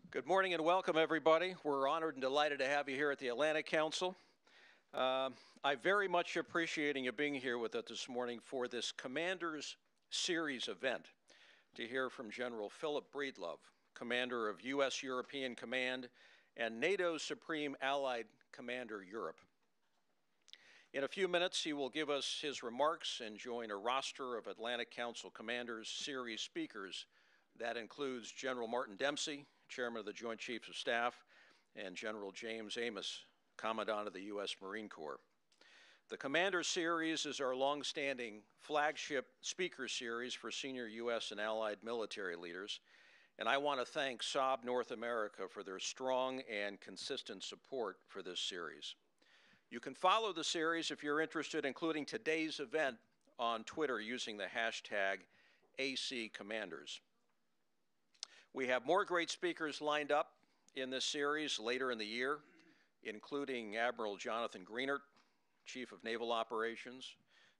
Good morning and welcome, everybody. We're honored and delighted to have you here at the Atlantic Council. I very much appreciate you being here with us this morning for this Commanders Series event to hear from General Philip Breedlove, Commander of U.S. European Command and NATO's Supreme Allied Commander Europe. In a few minutes, he will give us his remarks and join a roster of Atlantic Council Commanders Series speakers that includes General Martin Dempsey, Chairman of the Joint Chiefs of Staff, and General James Amos, Commandant of the U.S. Marine Corps. The Commander Series is our long-standing flagship speaker series for senior U.S. and allied military leaders, and I want to thank Saab North America for their strong and consistent support for this series. You can follow the series if you're interested, including today's event, on Twitter using the hashtag #ACCommanders. We have more great speakers lined up in this series later in the year, including Admiral Jonathan Greenert, Chief of Naval Operations,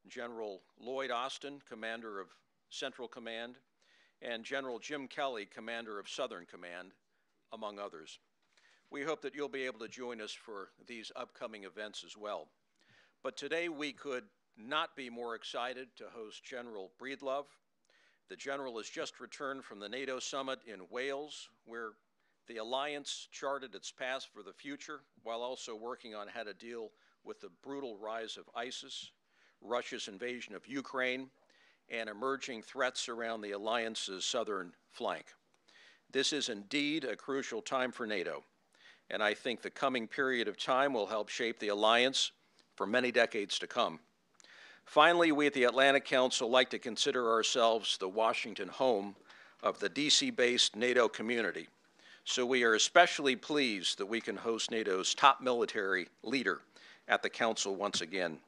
General Lloyd Austin, Commander of Central Command, and General Jim Kelly, Commander of Southern Command, among others. We hope that you'll be able to join us for these upcoming events as well. But today we could not be more excited to host General Breedlove. The General has just returned from the NATO summit in Wales, where the alliance charted its path for the future while also working on how to deal with the brutal rise of ISIS, Russia's invasion of Ukraine, and emerging threats around the alliance's southern flank. This is indeed a crucial time for NATO, and I think the coming period of time will help shape the alliance for many decades to come. Finally, we at the Atlantic Council like to consider ourselves the Washington home of the DC-based NATO community, so we are especially pleased that we can host NATO's top military leader at the Council once again,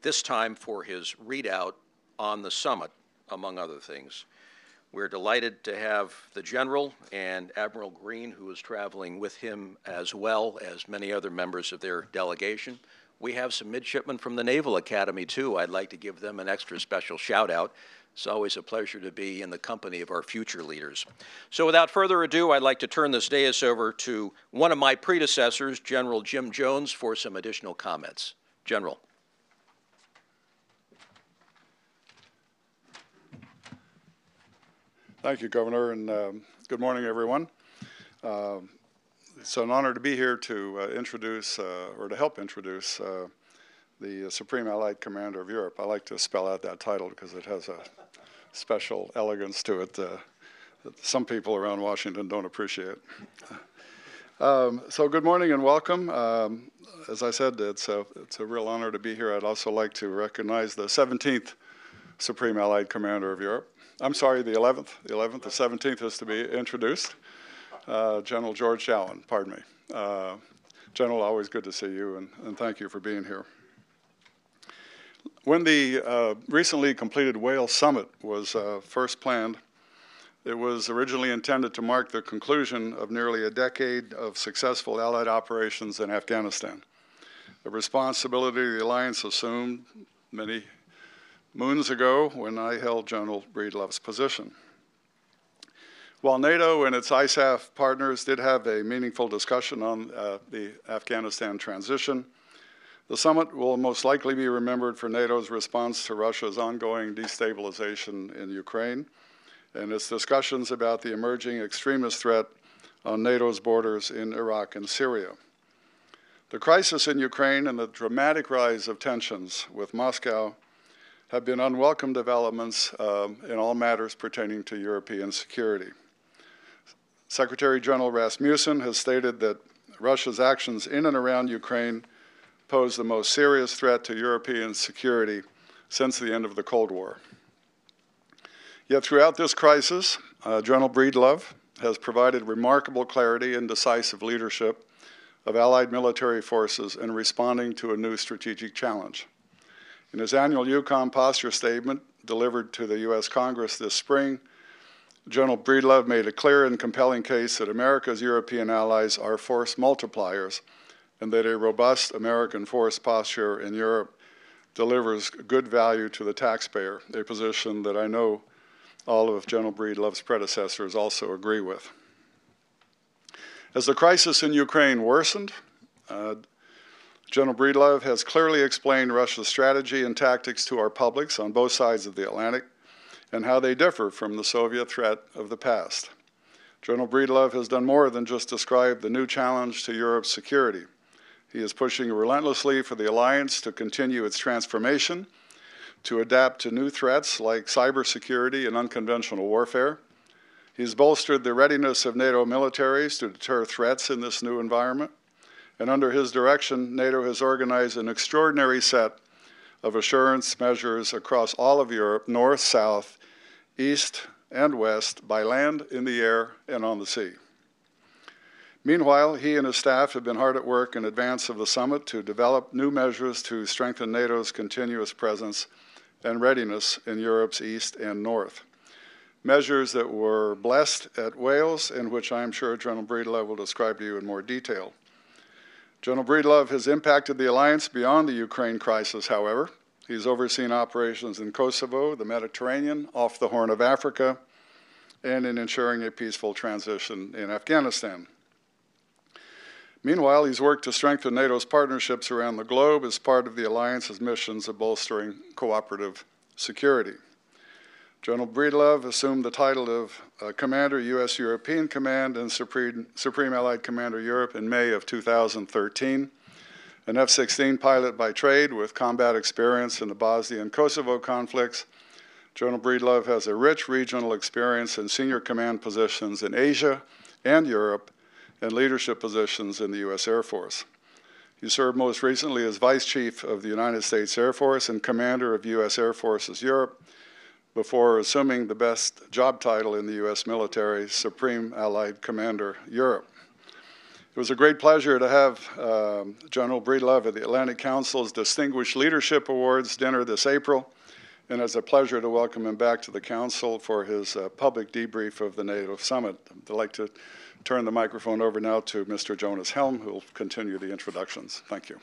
this time for his readout on the summit, among other things. We're delighted to have the General and Admiral Green, who is traveling with him, as well as many other members of their delegation. We have some midshipmen from the Naval Academy, too. I'd like to give them an extra special shout-out. It's always a pleasure to be in the company of our future leaders. So without further ado, I'd like to turn this dais over to one of my predecessors, General Jim Jones, for some additional comments. General. Thank you, Governor, and good morning, everyone. It's an honor to be here to introduce, or to help introduce, the Supreme Allied Commander of Europe. I like to spell out that title because it has a special elegance to it that some people around Washington don't appreciate. So good morning and welcome. As I said, it's a real honor to be here. I'd also like to recognize the 17th Supreme Allied Commander of Europe. I'm sorry, the 11th. The 17th is to be introduced. General George Showen, pardon me. General, always good to see you, and thank you for being here. When the recently completed Wales summit was first planned, it was originally intended to mark the conclusion of nearly a decade of successful Allied operations in Afghanistan, a responsibility the alliance assumed many moons ago when I held General Breedlove's position. While NATO and its ISAF partners did have a meaningful discussion on the Afghanistan transition, the summit will most likely be remembered for NATO's response to Russia's ongoing destabilization in Ukraine and its discussions about the emerging extremist threat on NATO's borders in Iraq and Syria. The crisis in Ukraine and the dramatic rise of tensions with Moscow have been unwelcome developments in all matters pertaining to European security. Secretary General Rasmussen has stated that Russia's actions in and around Ukraine pose the most serious threat to European security since the end of the Cold War. Yet throughout this crisis, General Breedlove has provided remarkable clarity and decisive leadership of Allied military forces in responding to a new strategic challenge. In his annual EUCOM posture statement delivered to the U.S. Congress this spring, General Breedlove made a clear and compelling case that America's European allies are force multipliers and that a robust American force posture in Europe delivers good value to the taxpayer, a position that I know all of General Breedlove's predecessors also agree with. As the crisis in Ukraine worsened, General Breedlove has clearly explained Russia's strategy and tactics to our publics on both sides of the Atlantic and how they differ from the Soviet threat of the past. General Breedlove has done more than just describe the new challenge to Europe's security. He is pushing relentlessly for the alliance to continue its transformation, to adapt to new threats like cybersecurity and unconventional warfare. He's bolstered the readiness of NATO militaries to deter threats in this new environment. And under his direction, NATO has organized an extraordinary set of assurance measures across all of Europe, north, south, east, and west, by land, in the air, and on the sea. Meanwhile, he and his staff have been hard at work in advance of the summit to develop new measures to strengthen NATO's continuous presence and readiness in Europe's east and north. Measures that were blessed at Wales, and which I'm sure General Breedlove will describe to you in more detail. General Breedlove has impacted the alliance beyond the Ukraine crisis, however. He's overseen operations in Kosovo, the Mediterranean, off the Horn of Africa, and in ensuring a peaceful transition in Afghanistan. Meanwhile, he's worked to strengthen NATO's partnerships around the globe as part of the alliance's missions of bolstering cooperative security. General Breedlove assumed the title of Commander, U.S. European Command and Supreme Allied Commander Europe in May of 2013. An F-16 pilot by trade with combat experience in the Bosnia and Kosovo conflicts, General Breedlove has a rich regional experience in senior command positions in Asia and Europe and leadership positions in the U.S. Air Force. He served most recently as Vice Chief of the United States Air Force and Commander of U.S. Air Forces Europe, before assuming the best job title in the U.S. military, Supreme Allied Commander Europe. It was a great pleasure to have General Breedlove at the Atlantic Council's Distinguished Leadership Awards dinner this April, and it's a pleasure to welcome him back to the Council for his public debrief of the NATO Summit. I'd like to turn the microphone over now to Mr. Jonas Helm, who will continue the introductions. Thank you.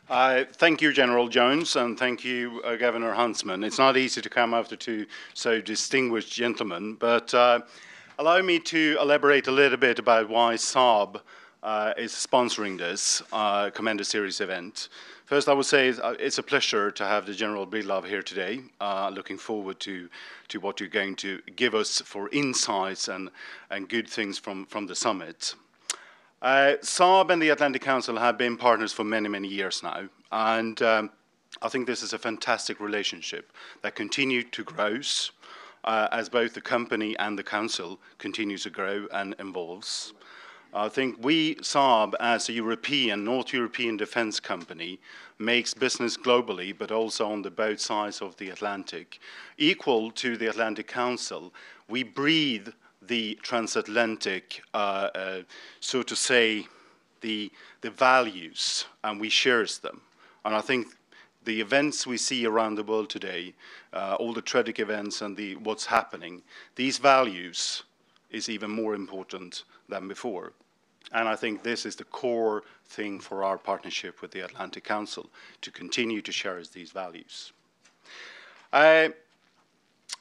Thank you, General Jones, and thank you, Governor Huntsman. It's not easy to come after two so distinguished gentlemen, but allow me to elaborate a little bit about why Saab is sponsoring this Commander Series event. First, I would say it's a pleasure to have the General Breedlove here today. Looking forward to what you're going to give us for insights and good things from the summit. Saab and the Atlantic Council have been partners for many, many years now, and I think this is a fantastic relationship that continues to grow as both the company and the Council continues to grow and evolves. I think Saab, as a North European defense company, makes business globally, but also on both sides of the Atlantic. Equal to the Atlantic Council, we breathe the transatlantic, so to say, the values, and we share them. And I think the events we see around the world today, all the tragic events and what's happening, these values is even more important than before. And I think this is the core thing for our partnership with the Atlantic Council, to continue to share these values.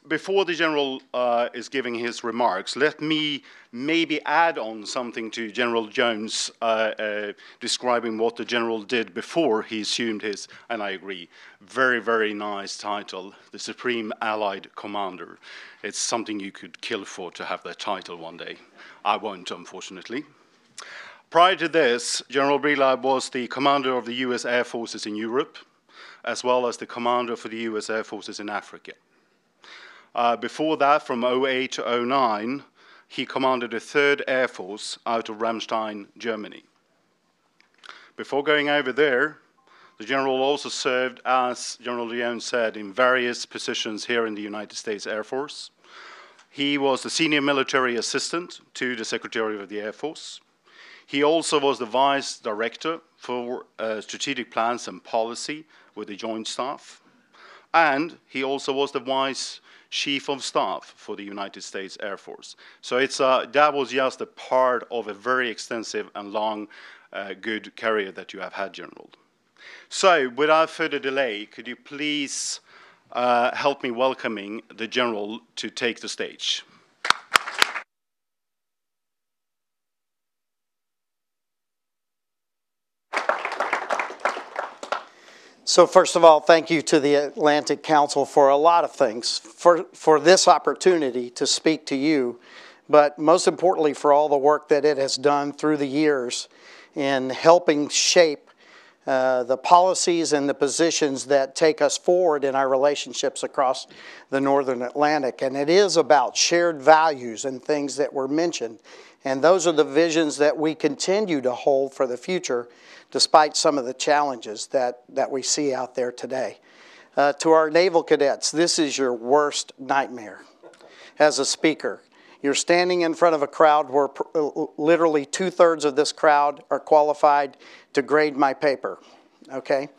Before the General is giving his remarks, let me maybe add on something to General Jones describing what the General did before he assumed his, and I agree, very, very nice title, the Supreme Allied Commander. It's something you could kill for to have that title one day. I won't, unfortunately. Prior to this, General Breedlove was the commander of the U.S. Air Forces in Europe, as well as the commander for the U.S. Air Forces in Africa. Before that, from 2008 to 2009, he commanded the 3rd Air Force out of Ramstein, Germany. Before going over there, the General also served, as General Jones said, in various positions here in the United States Air Force. He was the senior military assistant to the Secretary of the Air Force. He also was the Vice Director for Strategic Plans and Policy with the Joint Staff. And he also was the Vice Chief of Staff for the United States Air Force. So that was just a part of a very extensive and long, good career that you have had, General. So, without further delay, could you please help me welcoming the General to take the stage. So first of all, thank you to the Atlantic Council for a lot of things, for this opportunity to speak to you, but most importantly for all the work that it has done through the years in helping shape the policies and the positions that take us forward in our relationships across the Northern Atlantic. And it is about shared values and things that were mentioned. And those are the visions that we continue to hold for the future, despite some of the challenges that we see out there today. To our naval cadets, this is your worst nightmare as a speaker. You're standing in front of a crowd where literally 2/3 of this crowd are qualified to grade my paper, okay?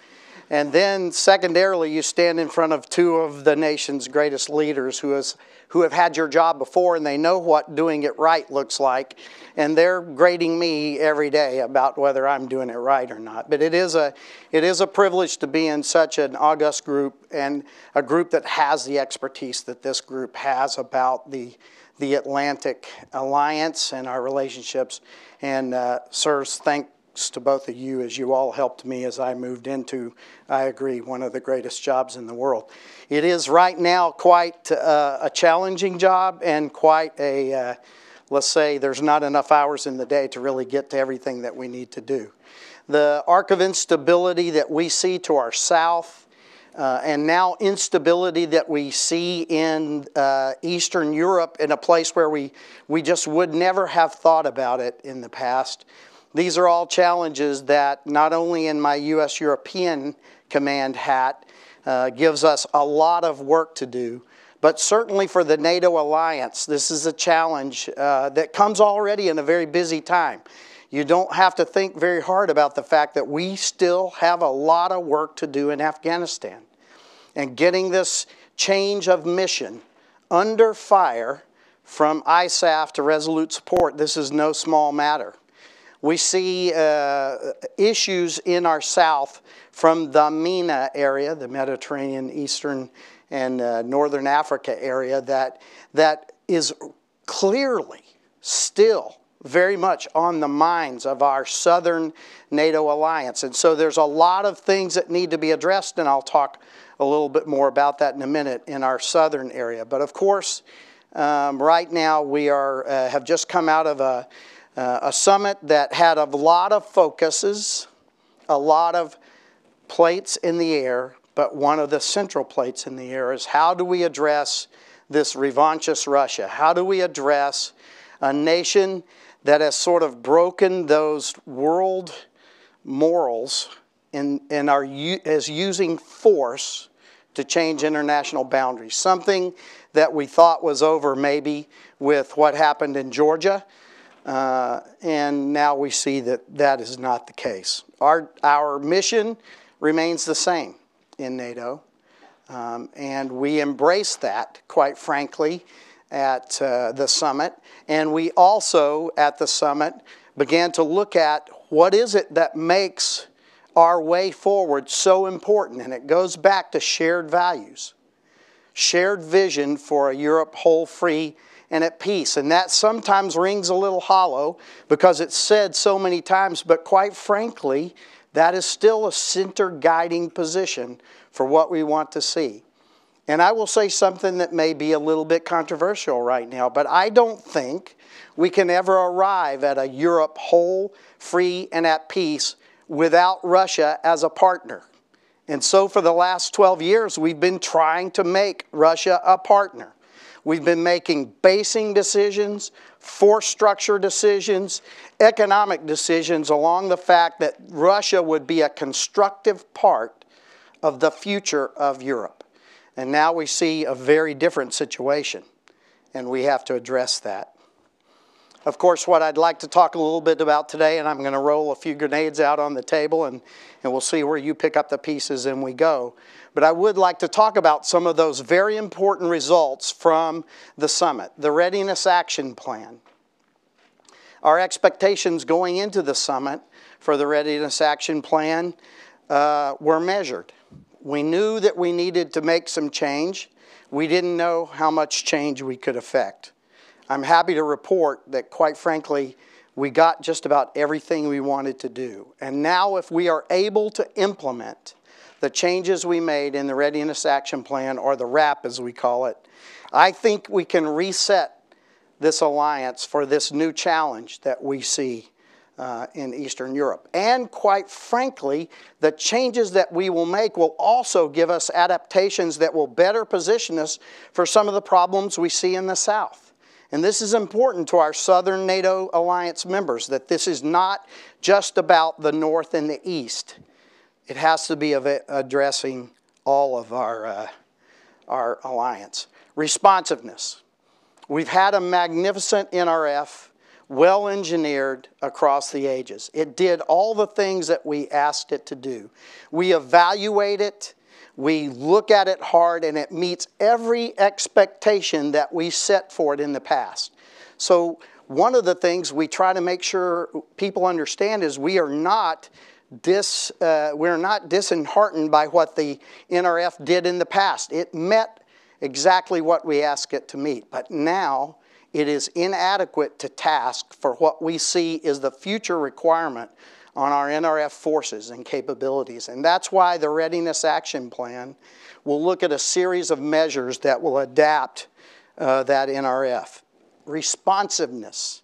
And then secondarily, you stand in front of two of the nation's greatest leaders who have had your job before, and they know what doing it right looks like, and they're grading me every day about whether I'm doing it right or not. But it is a privilege to be in such an august group, and a group that has the expertise that this group has about the Atlantic Alliance and our relationships. And sirs, thanks to both of you, as you all helped me as I moved into, I agree, one of the greatest jobs in the world. It is right now quite a challenging job, and quite a, let's say there's not enough hours in the day to really get to everything that we need to do. The arc of instability that we see to our south, and now instability that we see in Eastern Europe, in a place where we just would never have thought about it in the past. These are all challenges that not only in my U.S. European Command hat gives us a lot of work to do, but certainly for the NATO alliance, this is a challenge that comes already in a very busy time. You don't have to think very hard about the fact that we still have a lot of work to do in Afghanistan. And getting this change of mission under fire from ISAF to resolute support, this is no small matter. We see issues in our south from the MENA area, the Mediterranean, Eastern, and Northern Africa area, that is clearly still very much on the minds of our southern NATO alliance. And so there's a lot of things that need to be addressed, and I'll talk a little bit more about that in a minute, in our southern area. But of course, right now we have just come out of a summit that had a lot of focuses, a lot of plates in the air, but one of the central plates in the air is, how do we address this revanchist Russia? How do we address a nation that has sort of broken those world morals and is using force to change international boundaries? Something that we thought was over maybe with what happened in Georgia, and now we see that that is not the case. Our mission remains the same in NATO, and we embrace that, quite frankly, at the summit. And we also, at the summit, began to look at what is it that makes our way forward so important. And it goes back to shared values, shared vision for a Europe whole, free, and at peace. And that sometimes rings a little hollow because it's said so many times, but quite frankly, that is still a center guiding position for what we want to see. And I will say something that may be a little bit controversial right now, but I don't think we can ever arrive at a Europe whole, free, and at peace without Russia as a partner. And so for the last 12 years, we've been trying to make Russia a partner. We've been making basing decisions, force structure decisions, economic decisions along the fact that Russia would be a constructive part of the future of Europe. And now we see a very different situation, and we have to address that. Of course, what I'd like to talk a little bit about today, and I'm going to roll a few grenades out on the table, and we'll see where you pick up the pieces and we go. But I would like to talk about some of those very important results from the summit, the Readiness Action Plan. Our expectations going into the summit for the Readiness Action Plan were measured. We knew that we needed to make some change. We didn't know how much change we could affect. I'm happy to report that, quite frankly, we got just about everything we wanted to do. And now if we are able to implement the changes we made in the Readiness Action Plan, or the RAP as we call it, I think we can reset this alliance for this new challenge that we see in Eastern Europe. And quite frankly, the changes that we will make will also give us adaptations that will better position us for some of the problems we see in the South. And this is important to our Southern NATO alliance members, that this is not just about the North and the East. It has to be addressing all of our alliance. Responsiveness. We've had a magnificent NRF, well engineered across the ages. It did all the things that we asked it to do. We evaluate it, we look at it hard, and it meets every expectation that we set for it in the past. So one of the things we try to make sure people understand is we are not disheartened by what the NRF did in the past. It met exactly what we asked it to meet, but now it is inadequate to task for what we see is the future requirement on our NRF forces and capabilities. And that's why the Readiness Action Plan will look at a series of measures that will adapt that NRF. Responsiveness,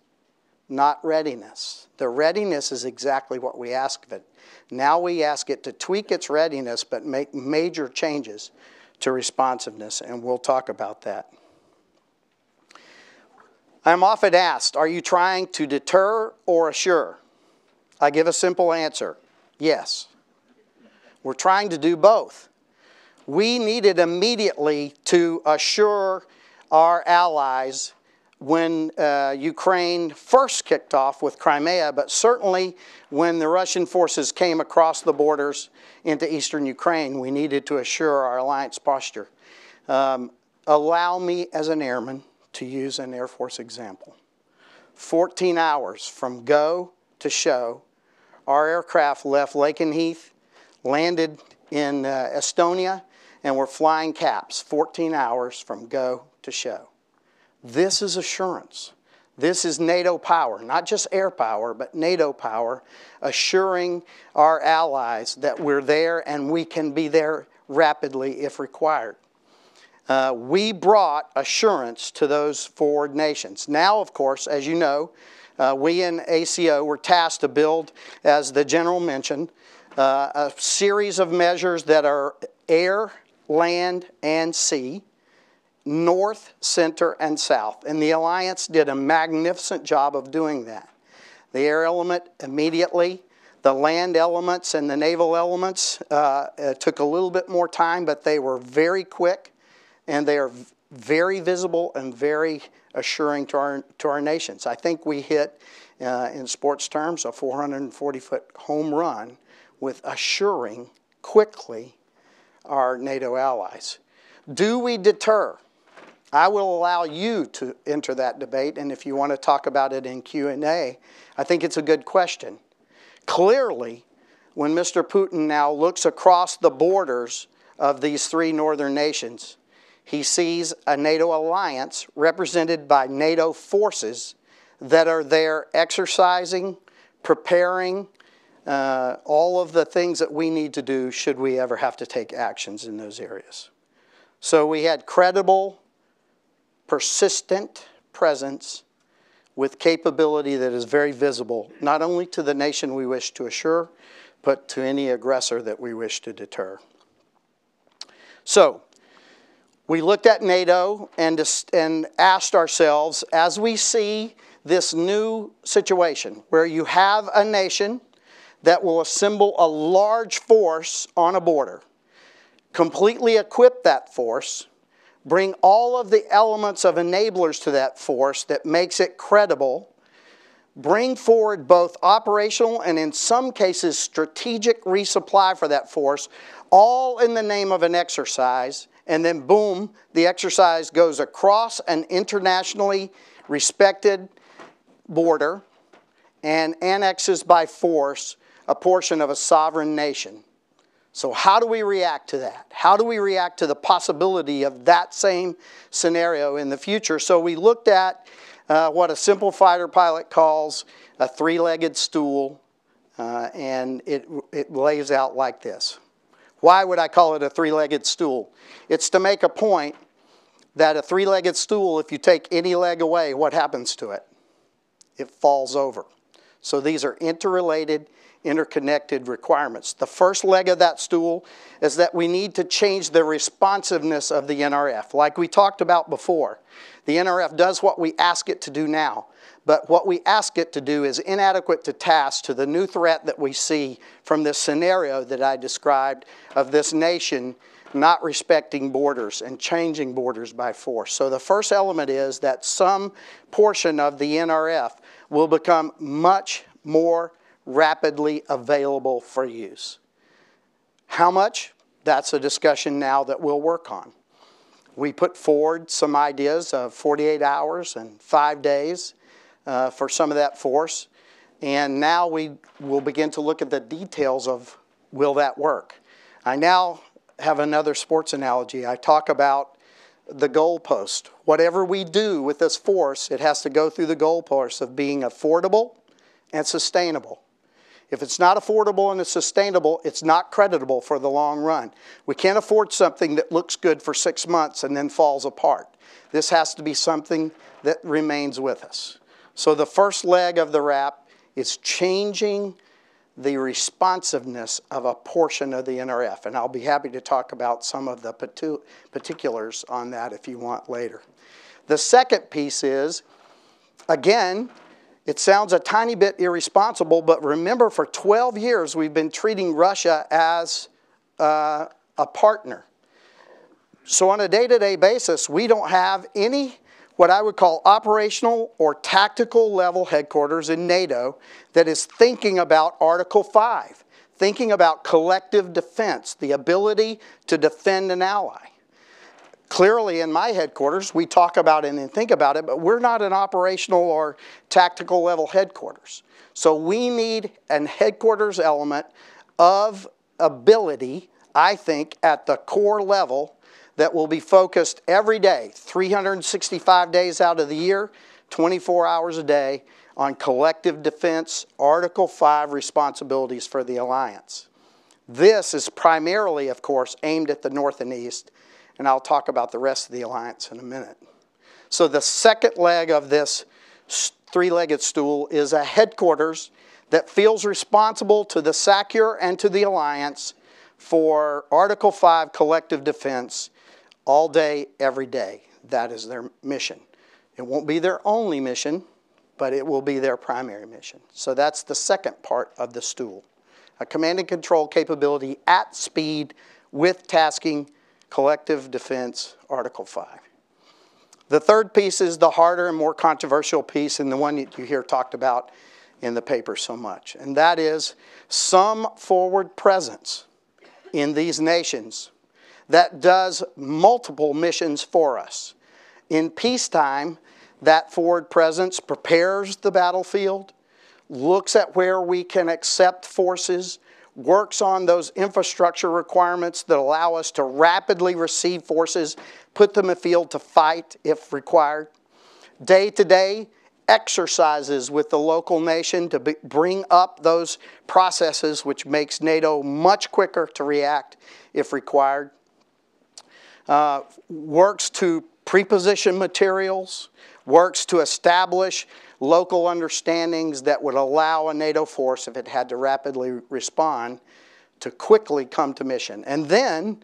not readiness. The readiness is exactly what we ask of it. Now we ask it to tweak its readiness but make major changes to responsiveness, and we'll talk about that. I'm often asked, are you trying to deter or assure? I give a simple answer, yes. We're trying to do both. We needed immediately to assure our allies when Ukraine first kicked off with Crimea, but certainly when the Russian forces came across the borders into eastern Ukraine, we needed to assure our alliance posture. Allow me as an airman to use an Air Force example. 14 hours from go to show, our aircraft left Lakenheath, landed in Estonia, and we're flying caps 14 hours from go to show. This is assurance. This is NATO power, not just air power, but NATO power, assuring our allies that we're there and we can be there rapidly if required. We brought assurance to those forward nations. Now, of course, as you know, we in ACO were tasked to build, as the General mentioned, a series of measures that are air, land, and sea, north, center, and south. And the Alliance did a magnificent job of doing that. The air element immediately, the land elements and the naval elements took a little bit more time, but they were very quick, and they are very visible and very assuring to our nations. I think we hit, in sports terms, a 440-foot home run with assuring quickly our NATO allies. Do we deter? I will allow you to enter that debate, and if you want to talk about it in Q&A, I think it's a good question. Clearly, when Mr. Putin now looks across the borders of these three northern nations, he sees a NATO alliance represented by NATO forces that are there exercising, preparing, all of the things that we need to do should we ever have to take actions in those areas. So we had credible, persistent presence with capability that is very visible, not only to the nation we wish to assure, but to any aggressor that we wish to deter. So, we looked at NATO and asked ourselves, as we see this new situation where you have a nation that will assemble a large force on a border, completely equip that force, bring all of the elements of enablers to that force that makes it credible, bring forward both operational and in some cases strategic resupply for that force, all in the name of an exercise, and then boom, the exercise goes across an internationally respected border and annexes by force a portion of a sovereign nation. So how do we react to that? How do we react to the possibility of that same scenario in the future? So we looked at what a simple fighter pilot calls a three-legged stool, and it lays out like this. Why would I call it a three-legged stool? It's to make a point that a three-legged stool, if you take any leg away, what happens to it? It falls over. So these are interrelated, interconnected requirements. The first leg of that stool is that we need to change the responsiveness of the NRF. Like we talked about before, the NRF does what we ask it to do now, but what we ask it to do is inadequate to task to the new threat that we see from this scenario that I described of this nation not respecting borders and changing borders by force. So the first element is that some portion of the NRF will become much more rapidly available for use. How much? That's a discussion now that we'll work on. We put forward some ideas of 48 hours and 5 days for some of that force. And now we will begin to look at the details of will that work. I now have another sports analogy. I talk about the goalpost. Whatever we do with this force, it has to go through the goalpost of being affordable and sustainable. If it's not affordable and it's sustainable, it's not creditable for the long run. We can't afford something that looks good for 6 months and then falls apart. This has to be something that remains with us. So the first leg of the wrap is changing the responsiveness of a portion of the NRF. And I'll be happy to talk about some of the particulars on that if you want later. The second piece is, again, it sounds a tiny bit irresponsible, but remember for 12 years we've been treating Russia as a partner. So on a day-to-day basis, we don't have any what I would call operational or tactical level headquarters in NATO that is thinking about Article 5, thinking about collective defense, the ability to defend an ally. Clearly in my headquarters, we talk about it and think about it, but we're not an operational or tactical level headquarters. So we need a headquarters element of ability, I think, at the core level that will be focused every day, 365 days out of the year, 24 hours a day, on collective defense, Article 5 responsibilities for the alliance. This is primarily, of course, aimed at the North and East, and I'll talk about the rest of the alliance in a minute. So the second leg of this three-legged stool is a headquarters that feels responsible to the SACEUR and to the alliance for Article 5 collective defense all day, every day. That is their mission. It won't be their only mission, but it will be their primary mission. So that's the second part of the stool. A command and control capability at speed with tasking, collective defense, Article 5. The third piece is the harder and more controversial piece, and the one that you hear talked about in the paper so much. And that is some forward presence in these nations that does multiple missions for us. In peacetime, that forward presence prepares the battlefield, looks at where we can accept forces, works on those infrastructure requirements that allow us to rapidly receive forces, put them in the field to fight if required. Day to day, exercises with the local nation to bring up those processes, which makes NATO much quicker to react if required. Works to preposition materials, works to establish local understandings that would allow a NATO force, if it had to rapidly respond, to quickly come to mission. And then,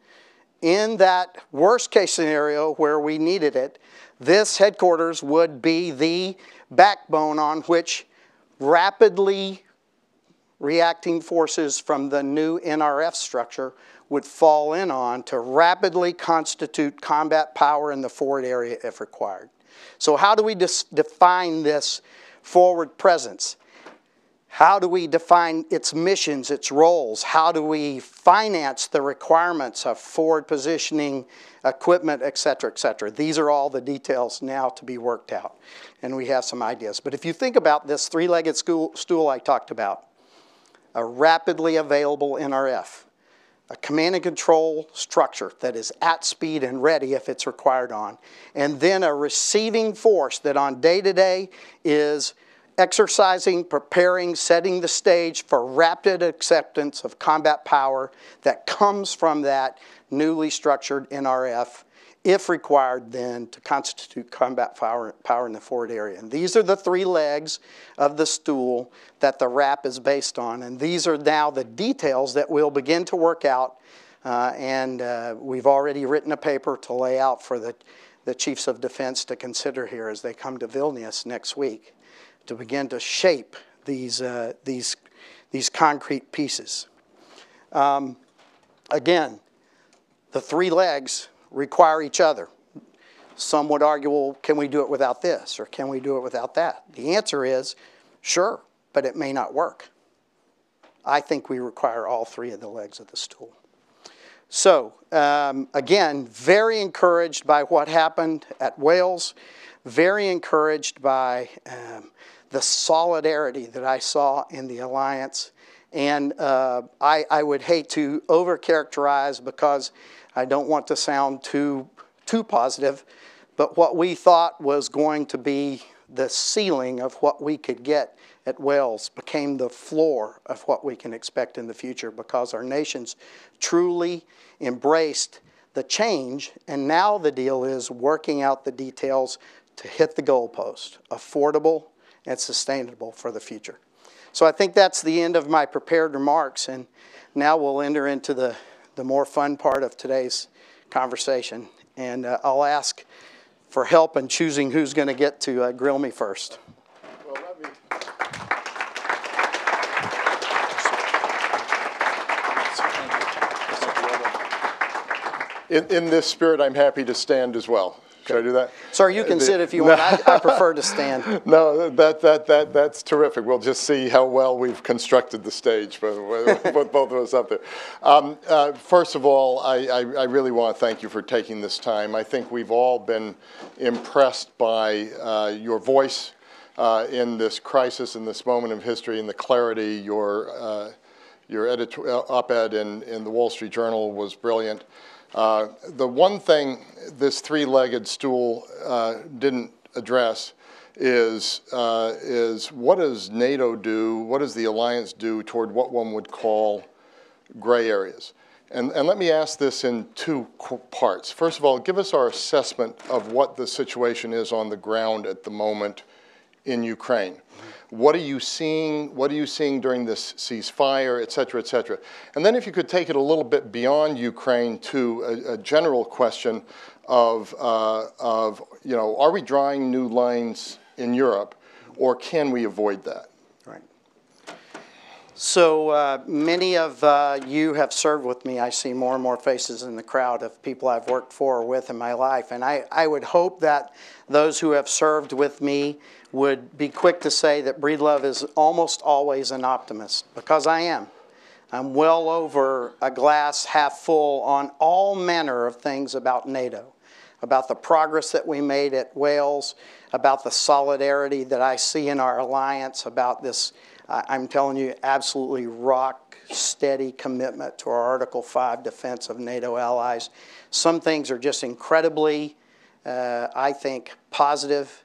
in that worst case scenario where we needed it, this headquarters would be the backbone on which rapidly reacting forces from the new NRF structure would fall in on to rapidly constitute combat power in the forward area if required. So how do we define this forward presence? How do we define its missions, its roles? How do we finance the requirements of forward positioning, equipment, et cetera, et cetera? These are all the details now to be worked out, and we have some ideas. But if you think about this three-legged stool I talked about, a rapidly available NRF, a command and control structure that is at speed and ready if it's required on, and then a receiving force that on day-to-day is exercising, preparing, setting the stage for rapid acceptance of combat power that comes from that newly structured NRF, if required then to constitute combat power in the forward area. And these are the three legs of the stool that the RAP is based on. And these are now the details that we'll begin to work out. We've already written a paper to lay out for the Chiefs of Defense to consider here as they come to Vilnius next week to begin to shape these concrete pieces. Again, the three legs require each other. Some would argue, well, can we do it without this, or can we do it without that? The answer is, sure, but it may not work. I think we require all three of the legs of the stool. So, again, very encouraged by what happened at Wales, very encouraged by the solidarity that I saw in the alliance, and I would hate to overcharacterize because I don't want to sound too positive, but what we thought was going to be the ceiling of what we could get at Wales became the floor of what we can expect in the future because our nations truly embraced the change, and now the deal is working out the details to hit the goalpost, affordable and sustainable for the future. So I think that's the end of my prepared remarks, and now we'll enter into the more fun part of today's conversation. And I'll ask for help in choosing who's going to get to grill me first. Well, let me... In this spirit, I'm happy to stand as well. Should I do that? Sir, you can sit if you want. I prefer to stand. No, that's terrific. We'll just see how well we've constructed the stage with both of us up there. First of all, I really want to thank you for taking this time. I think we've all been impressed by your voice in this crisis, in this moment of history, and the clarity. Your op-ed in the Wall Street Journal was brilliant. The one thing this three-legged stool didn't address is what does NATO do, what does the alliance do toward what one would call gray areas? And let me ask this in two parts. First of all, give us our assessment of what the situation is on the ground at the moment in Ukraine. What are you seeing? What are you seeing during this ceasefire, et cetera, et cetera? And then if you could take it a little bit beyond Ukraine to a general question of you know, are we drawing new lines in Europe, or can we avoid that? Right. So many of you have served with me. I see more and more faces in the crowd of people I've worked for or with in my life. And I would hope that those who have served with me would be quick to say that Breedlove is almost always an optimist, because I am. I'm well over a glass half full on all manner of things about NATO, about the progress that we made at Wales, about the solidarity that I see in our alliance, about this, I'm telling you, absolutely rock-steady commitment to our Article 5 defense of NATO allies. Some things are just incredibly, I think, positive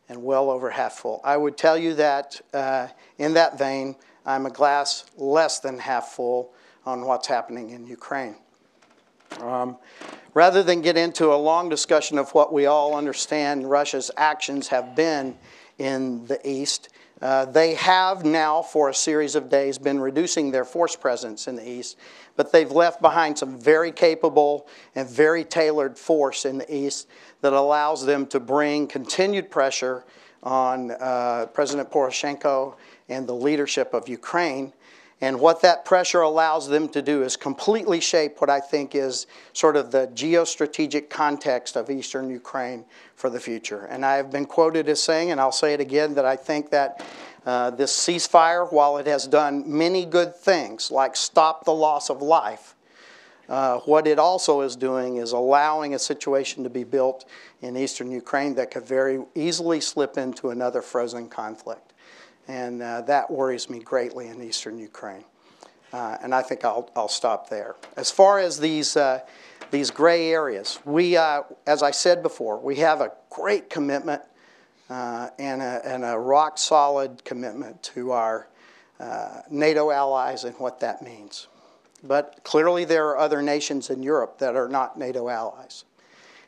and well over half full. I would tell you that in that vein, I'm a glass less than half full on what's happening in Ukraine. Rather than get into a long discussion of what we all understand Russia's actions have been in the East, they have now, for a series of days, been reducing their force presence in the East, but they've left behind some very capable and very tailored force in the East that allows them to bring continued pressure on President Poroshenko and the leadership of Ukraine. And what that pressure allows them to do is completely shape what I think is sort of the geostrategic context of eastern Ukraine for the future. And I have been quoted as saying, and I'll say it again, that I think that this ceasefire, while it has done many good things, like stop the loss of life, what it also is doing is allowing a situation to be built in eastern Ukraine that could very easily slip into another frozen conflict. And that worries me greatly in eastern Ukraine. And I think I'll stop there. As far as these gray areas, we, as I said before, we have a great commitment and a rock-solid commitment to our NATO allies and what that means. But clearly there are other nations in Europe that are not NATO allies.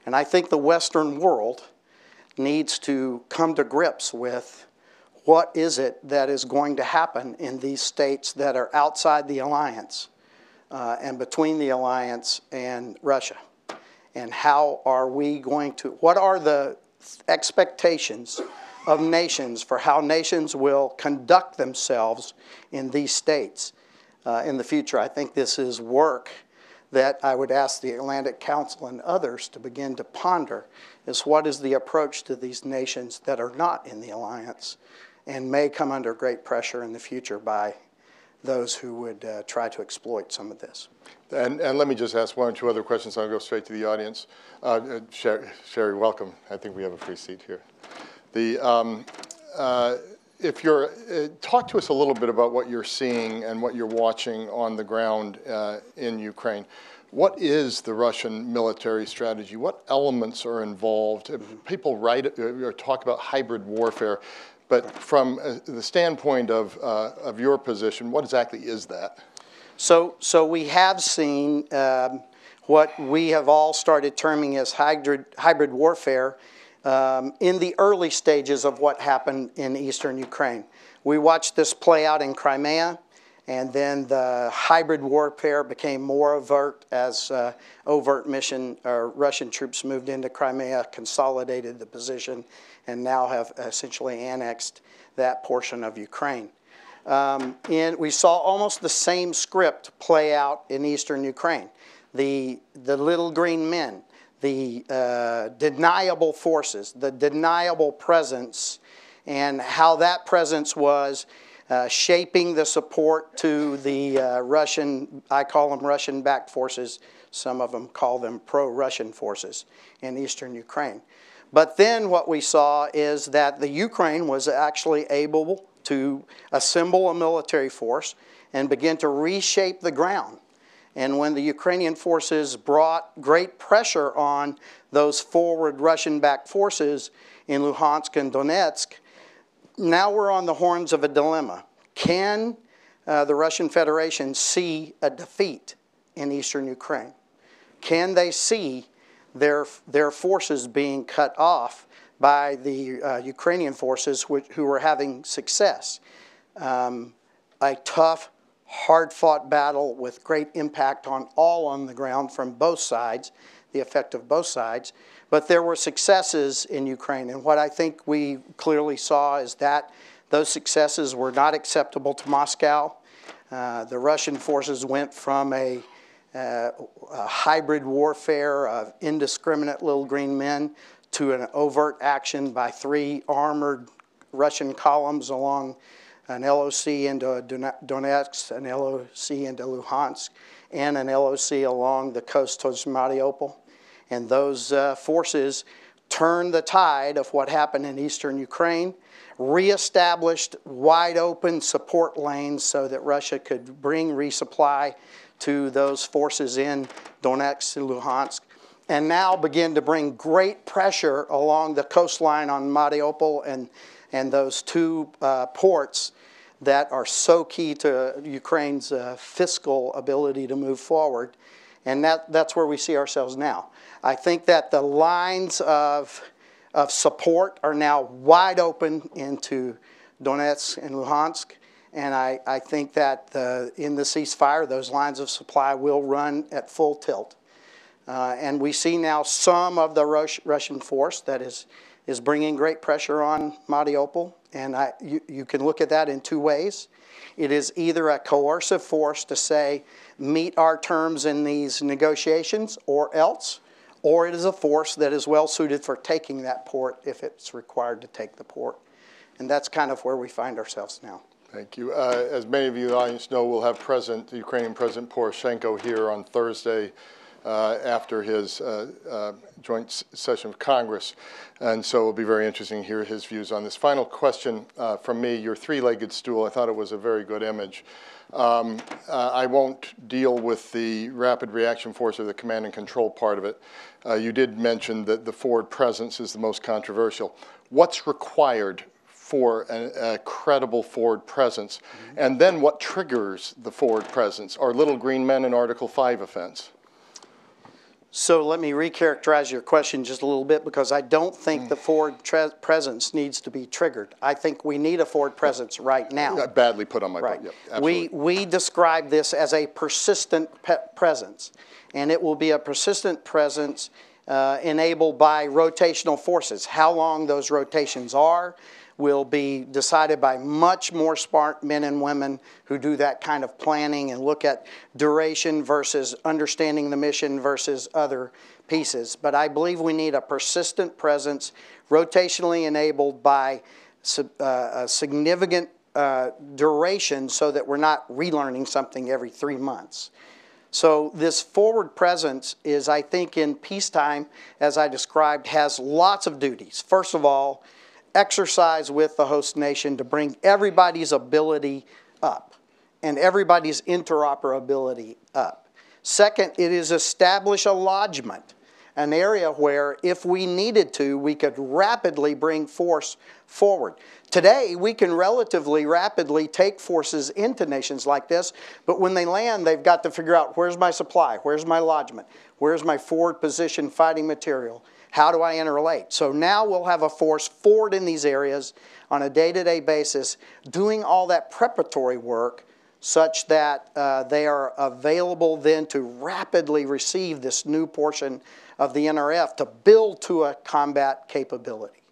And I think the Western world needs to come to grips with what is it that is going to happen in these states that are outside the alliance and between the alliance and Russia. And how are we going to, what are the expectations of nations for how nations will conduct themselves in these states in the future? I think this is work that I would ask the Atlantic Council and others to begin to ponder, is what is the approach to these nations that are not in the alliance and may come under great pressure in the future by those who would try to exploit some of this. And let me just ask one or two other questions. I'll go straight to the audience. Sherry, welcome. I think we have a free seat here. If you're, talk to us a little bit about what you're seeing and what you're watching on the ground in Ukraine. What is the Russian military strategy? What elements are involved? People write or talk about hybrid warfare, but from the standpoint of your position, what exactly is that? So we have seen what we have all started terming as hybrid warfare in the early stages of what happened in eastern Ukraine. We watched this play out in Crimea, and then the hybrid warfare became more overt as overt Russian troops moved into Crimea, consolidated the position, and now have essentially annexed that portion of Ukraine. And we saw almost the same script play out in eastern Ukraine. The little green men, the deniable forces, the deniable presence, and how that presence was shaping the support to the Russian, I call them Russian-backed forces, some of them call them pro-Russian forces in eastern Ukraine. But then what we saw is that the Ukraine was actually able to assemble a military force and begin to reshape the ground. And when the Ukrainian forces brought great pressure on those forward Russian-backed forces in Luhansk and Donetsk, now we're on the horns of a dilemma. Can the Russian Federation see a defeat in eastern Ukraine? Can they see their forces being cut off by the Ukrainian forces who were having success? A tough, hard-fought battle with great impact on all on the ground from both sides, the effect of both sides. But there were successes in Ukraine, and what I think we clearly saw is that those successes were not acceptable to Moscow. The Russian forces went from a hybrid warfare of indiscriminate little green men to an overt action by 3 armored Russian columns along an LOC into Donetsk, an LOC into Luhansk, and an LOC along the coast towards Mariupol. And those forces turned the tide of what happened in eastern Ukraine, reestablished wide open support lanes so that Russia could bring resupply to those forces in Donetsk and Luhansk, and now begin to bring great pressure along the coastline on Mariupol and those 2 ports that are so key to Ukraine's fiscal ability to move forward. And that's where we see ourselves now. I think that the lines of support are now wide open into Donetsk and Luhansk. And I think that in the ceasefire, those lines of supply will run at full tilt. And we see now some of the Russian force that is bringing great pressure on Mariupol. And you can look at that in 2 ways. It is either a coercive force to say, meet our terms in these negotiations or else, or it is a force that is well suited for taking that port if it's required to take the port. And that's kind of where we find ourselves now. Thank you. As many of you in the audience know, we'll have Ukrainian President Poroshenko here on Thursday after his joint session of Congress. And so it'll be very interesting to hear his views on this. Final question from me, your three-legged stool, I thought it was a very good image. I won't deal with the rapid reaction force or the command and control part of it. You did mention that the forward presence is the most controversial. What's required for a credible forward presence? And then what triggers the forward presence? Are little green men an Article 5 offense? So let me recharacterize your question just a little bit, because I don't think the forward presence needs to be triggered. I think we need a forward presence right now. Badly put on my Right. part. Yep, absolutely. We describe this as a persistent presence, and it will be a persistent presence enabled by rotational forces. How long those rotations are will be decided by much more smart men and women who do that kind of planning and look at duration versus understanding the mission versus other pieces. But I believe we need a persistent presence, rotationally enabled by a significant duration, so that we're not relearning something every 3 months. So this forward presence is, I think, in peacetime, as I described, has lots of duties. First of all, exercise with the host nation to bring everybody's ability up and everybody's interoperability up. Second, it is establish a lodgment, an area where, if we needed to, we could rapidly bring force forward. Today, we can relatively rapidly take forces into nations like this, but when they land, they've got to figure out, where's my supply, where's my lodgment, where's my forward position fighting material, how do I interrelate? So now we'll have a force forward in these areas on a day-to-day basis, doing all that preparatory work such that they are available then to rapidly receive this new portion of the NRF to build to a combat capability.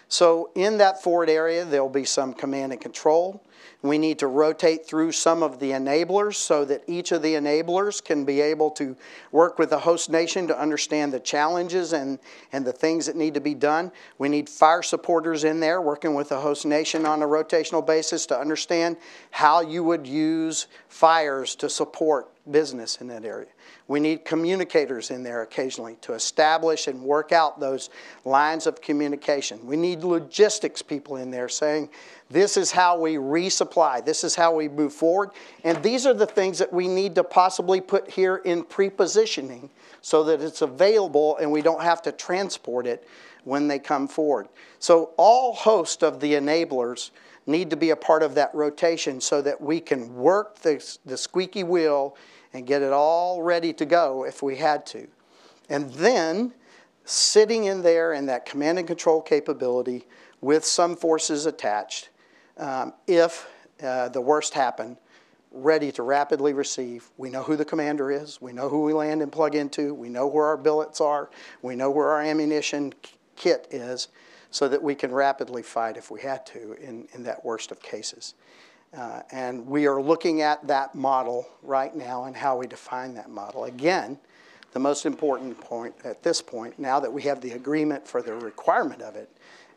So in that forward area, there'll be some command and control. We need to rotate through some of the enablers so that each of the enablers can be able to work with the host nation to understand the challenges and the things that need to be done. We need fire supporters in there working with the host nation on a rotational basis to understand how you would use fires to support business in that area. We need communicators in there occasionally to establish and work out those lines of communication. We need logistics people in there saying, this is how we resupply, this is how we move forward, and these are the things that we need to possibly put here in pre-positioning so that it's available and we don't have to transport it when they come forward. So all host of the enablers need to be a part of that rotation so that we can work the squeaky wheel and get it all ready to go if we had to. And then, sitting in there in that command and control capability with some forces attached, if the worst happened, ready to rapidly receive. We know who the commander is. We know who we land and plug into. We know where our billets are. We know where our ammunition kit is, so that we can rapidly fight if we had to in that worst of cases. And we are looking at that model right now and how we define that model. Again, the most important point at this point, now that we have the agreement for the requirement of it,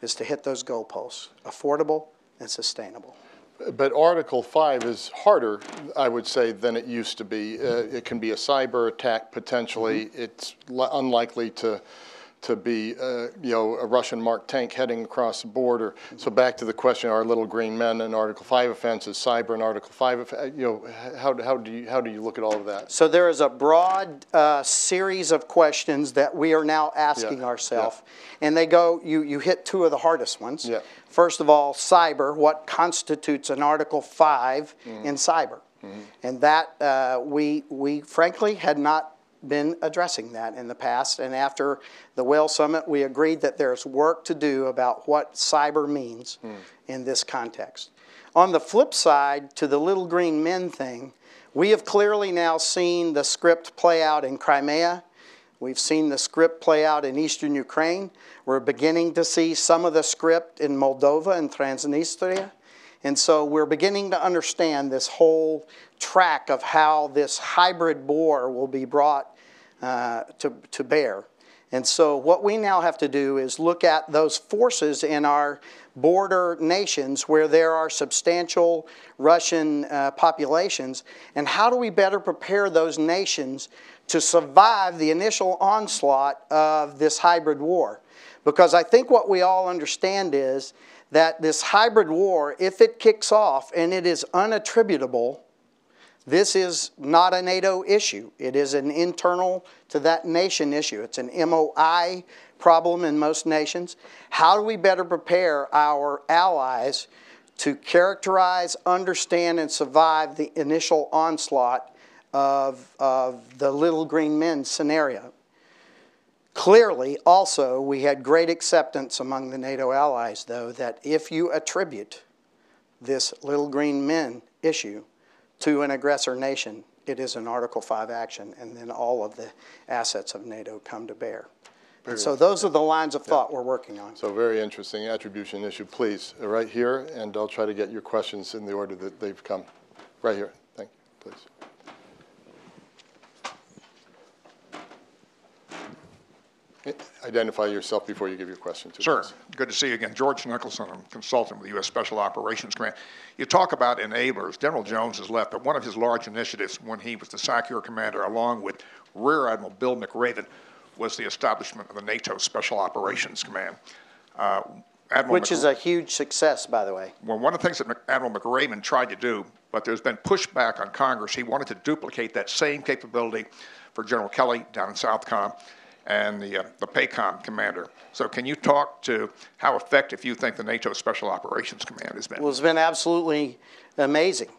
is to hit those goalposts, affordable and sustainable. But Article 5 is harder, I would say, than it used to be. It can be a cyber attack potentially. It's unlikely to be, a Russian-marked tank heading across the border. So back to the question: are little green men an Article 5 offense? Is cyber an Article 5 offense? How do you look at all of that? So there is a broad series of questions that we are now asking ourselves, and they go. You hit two of the hardest ones. Yeah. First of all, cyber. What constitutes an Article 5 in cyber? And that we frankly had not been addressing that in the past, and after the Whale Summit, we agreed that there's work to do about what cyber means in this context. On the flip side, to the little green men thing, we have clearly now seen the script play out in Crimea. We've seen the script play out in eastern Ukraine. We're beginning to see some of the script in Moldova and Transnistria. And so we're beginning to understand this whole track of how this hybrid war will be brought to bear. And so what we now have to do is look at those forces in our border nations where there are substantial Russian populations, and how do we better prepare those nations to survive the initial onslaught of this hybrid war. Because I think what we all understand is that this hybrid war, if it kicks off and it is unattributable, this is not a NATO issue. It is an internal to that nation issue. It's an MOI problem in most nations. How do we better prepare our allies to characterize, understand, and survive the initial onslaught of the little green men scenario? Clearly, also, we had great acceptance among the NATO allies, though, that if you attribute this little green men issue to an aggressor nation, it is an Article 5 action, and then all of the assets of NATO come to bear. And so those are the lines of thought we're working on. So very interesting attribution issue. Please, right here, and I'll try to get your questions in the order that they've come. Right here. Thank you, please. Identify yourself before you give your question. Sir, good to see you again. George Nicholson, I'm a consultant with the U.S. Special Operations Command. You talk about enablers. General Jones has left, but one of his large initiatives when he was the SACEUR commander, along with Rear Admiral Bill McRaven, was the establishment of the NATO'S Special Operations Command. Which is a huge success, by the way. Well, one of the things that Admiral McRaven tried to do, but there's been pushback on Congress, he wanted to duplicate that same capability for General Kelly down in Southcom and the PACOM commander. So can you talk to how effective you think the NATO Special Operations Command has been? Well, it's been absolutely amazing.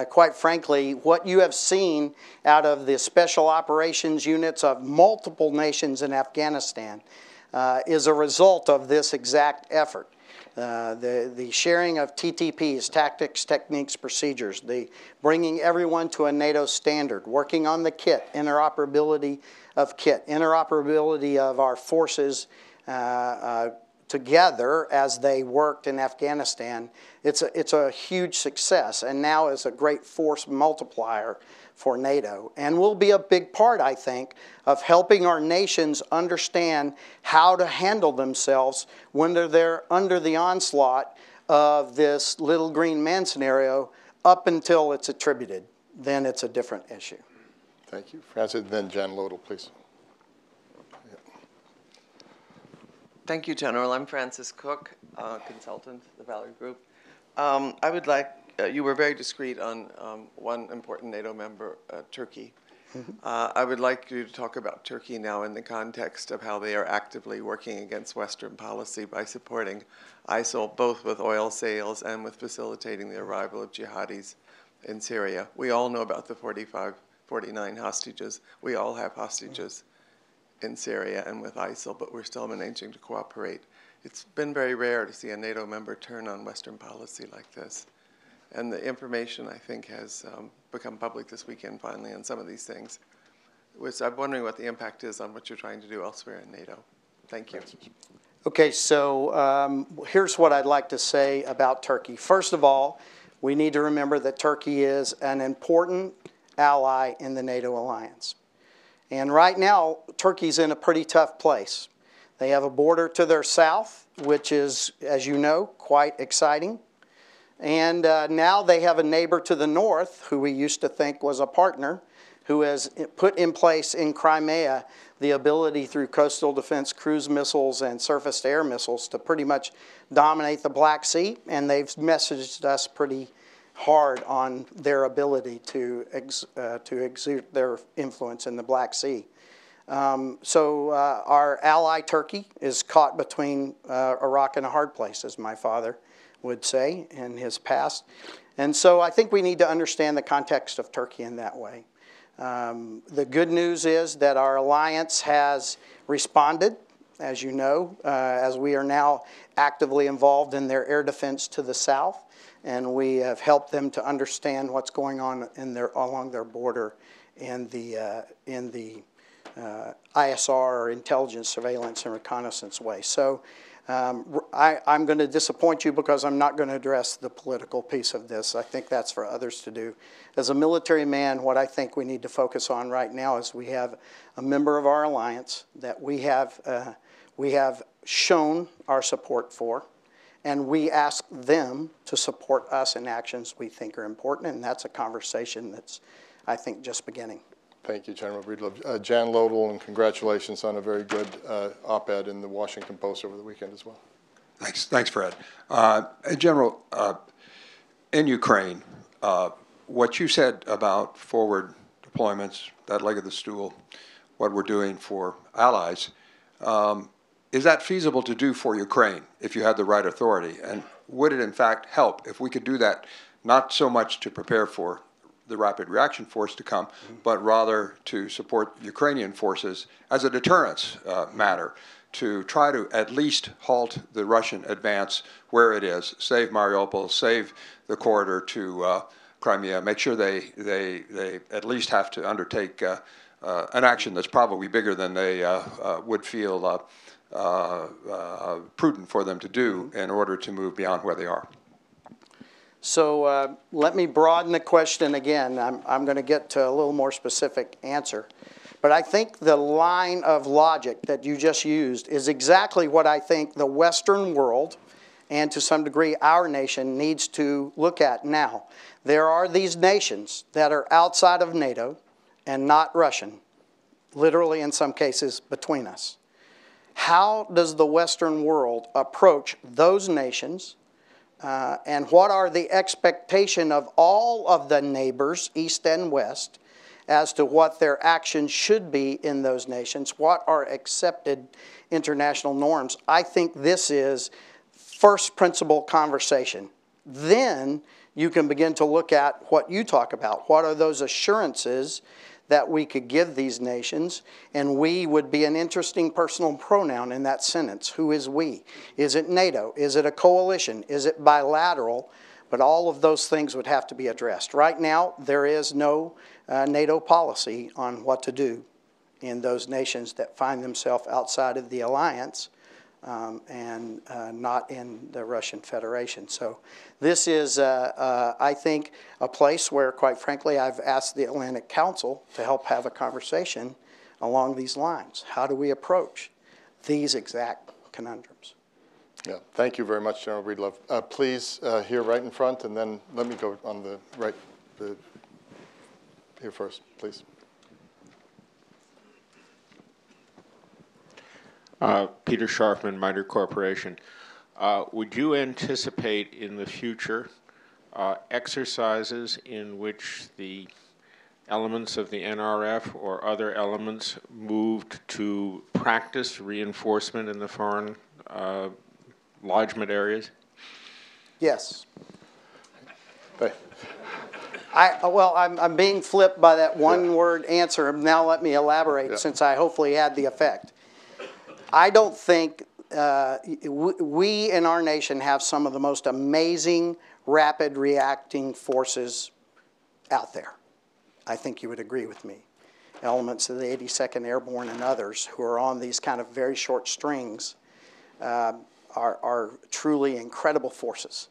Quite frankly, what you have seen out of the special operations units of multiple nations in Afghanistan is a result of this exact effort. The sharing of TTPs, tactics, techniques, procedures, the bringing everyone to a NATO standard, working on the kit, interoperability of kit, interoperability of our forces together as they worked in Afghanistan. It's a huge success, and now is a great force multiplier for NATO, and will be a big part, I think, of helping our nations understand how to handle themselves when they're under the onslaught of this little green man scenario up until it's attributed. Then it's a different issue. Thank you. Francis, then Jan Lodel, please. Thank you, General. I'm Francis Cook, consultant, the Valor Group. I would like, you were very discreet on one important NATO member, Turkey. I would like you to talk about Turkey now in the context of how they are actively working against Western policy by supporting ISIL, both with oil sales and with facilitating the arrival of jihadis in Syria. We all know about the 49 hostages. We all have hostages in Syria and with ISIL, but we're still managing to cooperate. It's been very rare to see a NATO member turn on Western policy like this. And the information, I think, has become public this weekend, finally, on some of these things. I'm wondering what the impact is on what you're trying to do elsewhere in NATO. Thank you. Okay, so here's what I'd like to say about Turkey. First of all, we need to remember that Turkey is an important ally in the NATO alliance. And right now, Turkey's in a pretty tough place. They have a border to their south, which is, as you know, quite exciting. And now they have a neighbor to the north, who we used to think was a partner, who has put in place in Crimea the ability through coastal defense cruise missiles and surface-to-air missiles to pretty much dominate the Black Sea. And they've messaged us pretty hard on their ability to exert their influence in the Black Sea. So our ally Turkey is caught between a rock and a hard place, as my father would say in his past. And so I think we need to understand the context of Turkey in that way. The good news is that our alliance has responded, as you know, as we are now actively involved in their air defense to the south. And we have helped them to understand what's going on in along their border in the ISR, or intelligence, surveillance, and reconnaissance way. So I'm going to disappoint you because I'm not going to address the political piece of this. I think that's for others to do. As a military man, what I think we need to focus on right now is we have a member of our alliance that we have shown our support for, and we ask them to support us in actions we think are important, and that's a conversation that's, I think, just beginning. Thank you, General Breedlove. Jan Lodel, and congratulations on a very good op-ed in the Washington Post over the weekend as well. Thanks, Fred. General, in Ukraine, what you said about forward deployments, that leg of the stool, what we're doing for allies, is that feasible to do for Ukraine if you had the right authority? And would it in fact help if we could do that, not so much to prepare for the rapid reaction force to come, but rather to support Ukrainian forces as a deterrence matter, to try to at least halt the Russian advance where it is, save Mariupol, save the corridor to Crimea, make sure they at least have to undertake an action that's probably bigger than they would feel prudent for them to do in order to move beyond where they are. So let me broaden the question again. I'm going to get to a little more specific answer. But I think the line of logic that you just used is exactly what I think the Western world, and to some degree our nation, needs to look at now. There are these nations that are outside of NATO and not Russian, literally in some cases between us. How does the Western world approach those nations? And what are the expectation of all of the neighbors, East and West, as to what their actions should be in those nations? What are accepted international norms? I think this is first principle conversation. Then you can begin to look at what you talk about. What are those assurances that we could give these nations? And we would be an interesting personal pronoun in that sentence. Who is we? Is it NATO? Is it a coalition? Is it bilateral? But all of those things would have to be addressed. Right now, there is no NATO policy on what to do in those nations that find themselves outside of the alliance and not in the Russian Federation. So this is, I think, a place where, quite frankly, I've asked the Atlantic Council to help have a conversation along these lines. How do we approach these exact conundrums? Yeah, thank you very much, General Breedlove. Please, here right in front, and then let me go on the right, here first, please. Peter Scharfman, Miter Corporation. Would you anticipate in the future exercises in which the elements of the NRF or other elements moved to practice reinforcement in the foreign lodgement areas? Yes. Well, I'm being flipped by that one-word answer. Now let me elaborate, since I hopefully had the effect. I don't think we in our nation have some of the most amazing rapid reacting forces out there. I think you would agree with me. Elements of the 82nd Airborne and others who are on these kind of very short strings are truly incredible forces.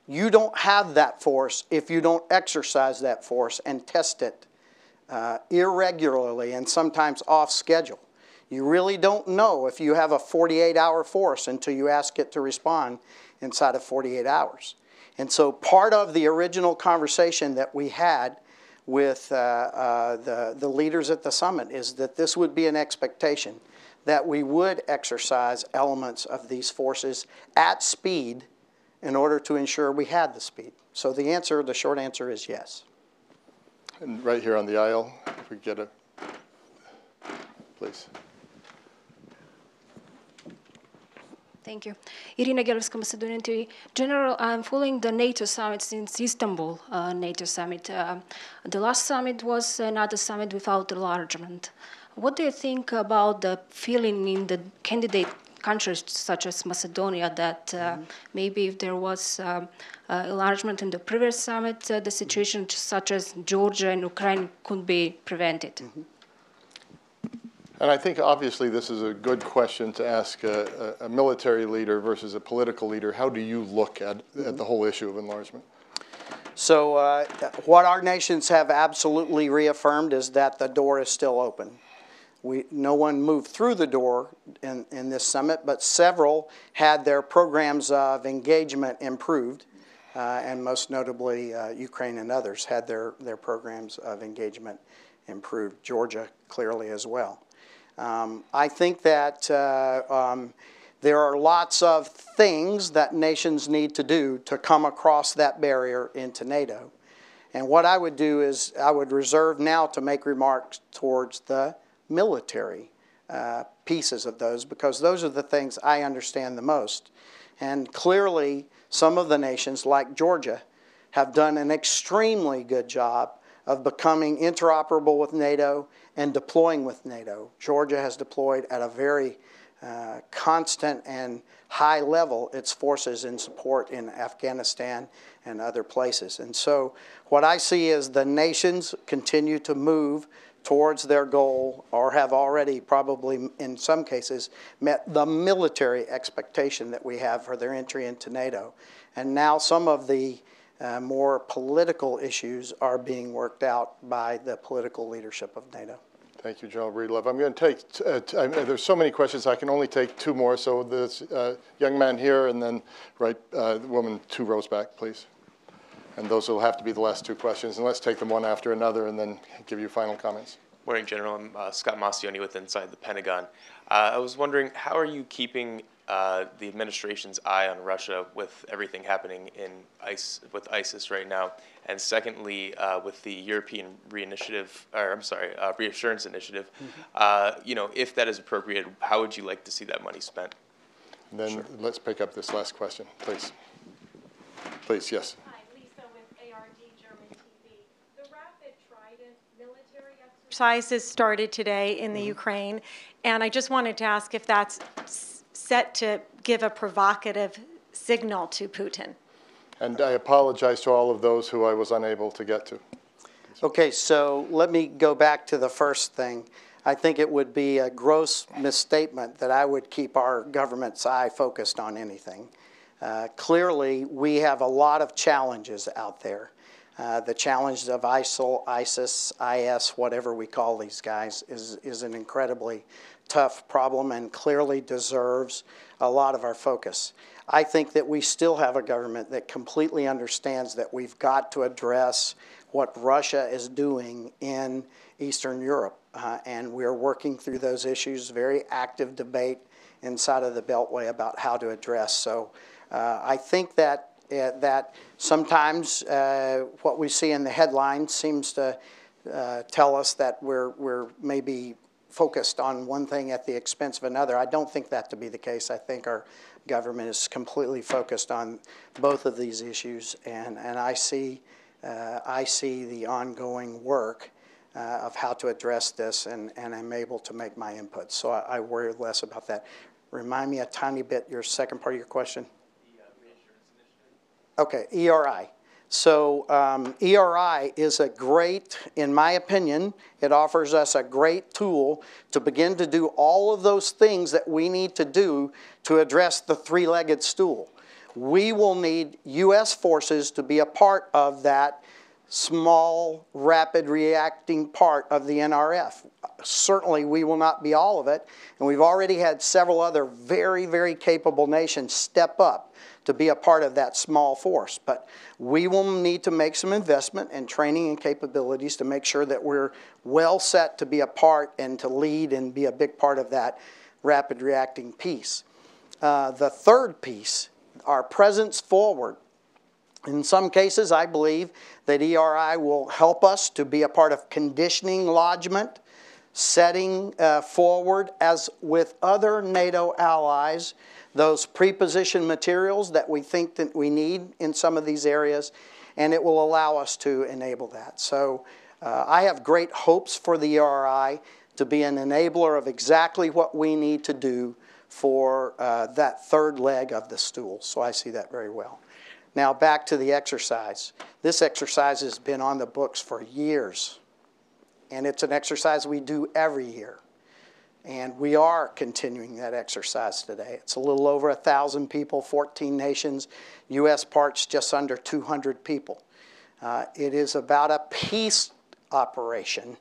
You don't have that force if you don't exercise that force and test it irregularly and sometimes off schedule. You really don't know if you have a 48-hour force until you ask it to respond inside of 48 hours. And so part of the original conversation that we had with the leaders at the summit is that this would be an expectation that we would exercise elements of these forces at speed in order to ensure we had the speed. So the short answer is yes. And right here on the aisle, if we get it, please. Thank you. Irina Gelovska, Macedonian TV. General, I'm following the NATO summit since Istanbul NATO summit. The last summit was another summit without enlargement. What do you think about the feeling in the candidate countries such as Macedonia that maybe if there was enlargement in the previous summit, the situation such as Georgia and Ukraine could be prevented? And I think obviously this is a good question to ask a military leader versus a political leader. How do you look at the whole issue of enlargement? So what our nations have absolutely reaffirmed is that the door is still open. No one moved through the door in this summit, but several had their programs of engagement improved, and most notably Ukraine and others had their programs of engagement improved, Georgia clearly as well. I think that there are lots of things that nations need to do to come across that barrier into NATO. And what I would do is I would reserve now to make remarks towards the military pieces of those, because those are the things I understand the most. And clearly, some of the nations, like Georgia, have done an extremely good job of becoming interoperable with NATO and deploying with NATO. Georgia has deployed at a very constant and high level its forces in support in Afghanistan and other places. And so what I see is the nations continue to move towards their goal, or have already probably in some cases met the military expectation that we have for their entry into NATO. And now some of the more political issues are being worked out by the political leadership of NATO. Thank you, General Breedlove. I'm going to take, there's so many questions, I can only take two more. So this young man here, and then the woman 2 rows back, please. And those will have to be the last 2 questions. And let's take them one after another and then give you final comments. Morning, General. I'm Scott Mastioni with Inside the Pentagon. I was wondering, how are you keeping the administration's eye on Russia with everything happening with ISIS right now? And secondly, with the European Reassurance Initiative, if that is appropriate, how would you like to see that money spent? And then let's pick up this last question, please. Please, yes. Exercises started today in the Ukraine, and I just wanted to ask if that's set to give a provocative signal to Putin. And I apologize to all of those who I was unable to get to. Okay, so let me go back to the first thing. I think it would be a gross misstatement that I would keep our government's eye focused on anything. Clearly, we have a lot of challenges out there. The challenge of ISIL, ISIS, IS, whatever we call these guys, is an incredibly tough problem and clearly deserves a lot of our focus. I think that we still have a government that completely understands that we've got to address what Russia is doing in Eastern Europe. And we're working through those issues, very active debate inside of the Beltway about how to address. So I think that sometimes what we see in the headlines seems to tell us that we're maybe focused on one thing at the expense of another. I don't think that to be the case. I think our government is completely focused on both of these issues, and I see the ongoing work of how to address this, and I'm able to make my input. So I worry less about that. Remind me a tiny bit your second part of your question. Okay, ERI. So ERI is a great, in my opinion, it offers us a great tool to begin to do all of those things that we need to do to address the 3-legged stool. We will need U.S. forces to be a part of that small, rapid reacting part of the NRF. Certainly we will not be all of it, and we've already had several other very, very capable nations step up to be a part of that small force. But we will need to make some investment in training and capabilities to make sure that we're well set to be a part and to lead and be a big part of that rapid reacting piece. The third piece, our presence forward. In some cases, I believe that ERI will help us to be a part of conditioning lodgement, setting forward, as with other NATO allies, those prepositioned materials that we think that we need in some of these areas, and it will allow us to enable that. So I have great hopes for the ERI to be an enabler of exactly what we need to do for that third leg of the stool. So I see that very well. Now back to the exercise. This exercise has been on the books for years, and it's an exercise we do every year. And we are continuing that exercise today. It's a little over 1,000 people, 14 nations, U.S. parts just under 200 people. It is about a peace operation.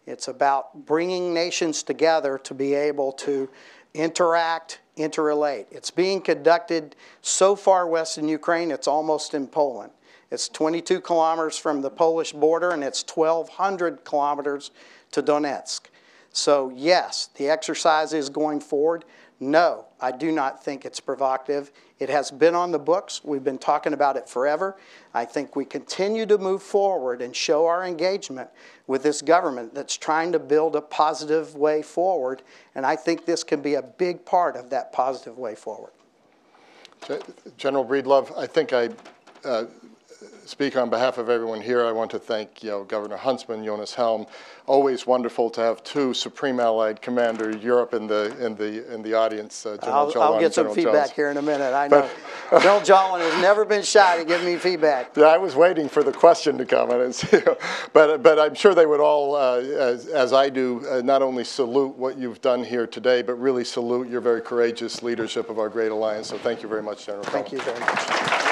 It's about bringing nations together to be able to interact, interrelate. It's being conducted so far west in Ukraine, it's almost in Poland. It's 22 kilometers from the Polish border, and it's 1,200 kilometers to Donetsk. So yes, the exercise is going forward. No, I do not think it's provocative. It has been on the books. We've been talking about it forever. I think we continue to move forward and show our engagement with this government that's trying to build a positive way forward, and I think this can be a big part of that positive way forward. General Breedlove, I think I speak on behalf of everyone here. I want to thank Governor Huntsman, Jonas Helm. Always wonderful to have two Supreme Allied Commander Europe in the audience. General Jolin, I'll get some feedback here in a minute. I know General Jolin has never been shy to give me feedback. Yeah, I was waiting for the question to come, but I'm sure they would all, as I do, not only salute what you've done here today, but really salute your very courageous leadership of our great alliance. So thank you very much, General. Thank you very much.